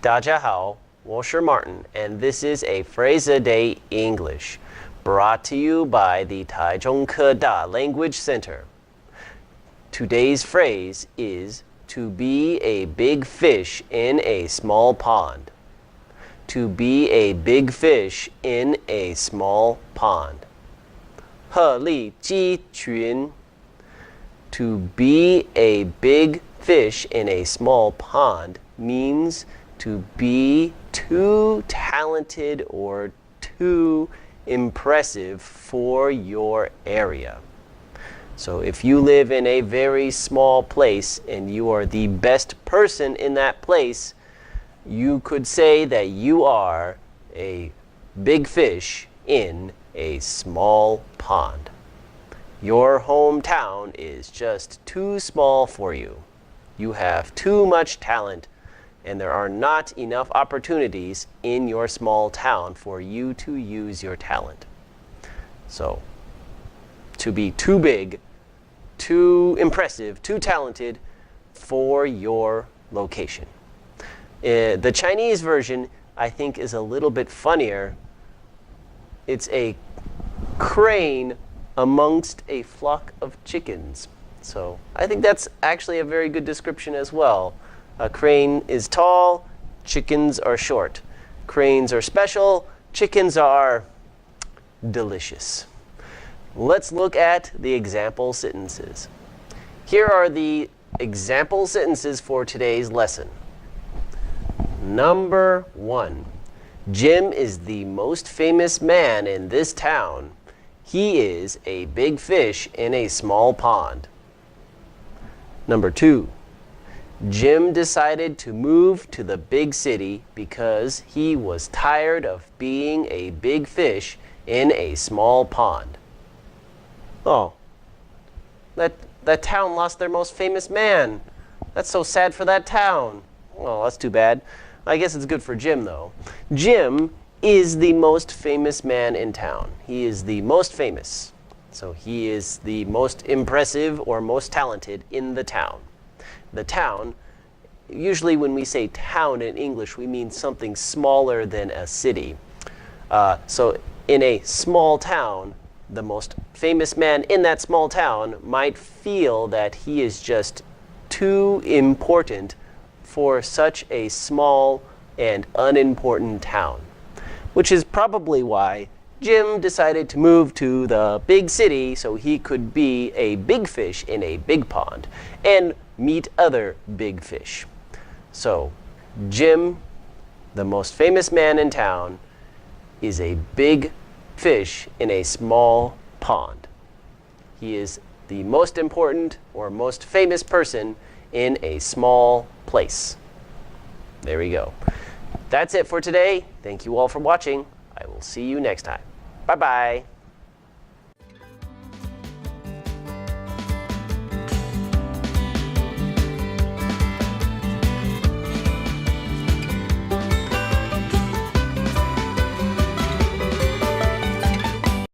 大家好，我是 Martin, and this is a Phrase a Day English, brought to you by the Taichung Keda Language Center. Today's phrase is to be a big fish in a small pond. To be a big fish in a small pond. 鹤立鸡群. To be a big fish in a small pond means to be too talented or too impressive for your area. So if you live in a very small place and you are the best person in that place, you could say that you are a big fish in a small pond. Your hometown is just too small for you. You have too much talent, and there are not enough opportunities in your small town for you to use your talent. So, to be too big, too impressive, too talented for your location. The Chinese version, I think, is a little bit funnier. It's a crane amongst a flock of chickens. So I think that's actually a very good description as well. A crane is tall, chickens are short. Cranes are special, chickens are delicious. Let's look at the example sentences. Here are the example sentences for today's lesson. Number 1. Jim is the most famous man in this town. He is a big fish in a small pond. Number 2. Jim decided to move to the big city because he was tired of being a big fish in a small pond. Oh, that town lost their most famous man. That's so sad for that town. Oh, that's too bad. I guess it's good for Jim, though. Jim is the most famous man in town. He is the most famous. So he is the most impressive or most talented in the town. The town, usually when we say town in English, we mean something smaller than a city. So in a small town, the most famous man in that small town might feel that he is just too important for such a small and unimportant town, which is probably why Jim decided to move to the big city so he could be a big fish in a big pond and meet other big fish. So, Jim, the most famous man in town, is a big fish in a small pond. He is the most important or most famous person in a small place. There we go. That's it for today. Thank you all for watching. I will see you next time. Bye-bye.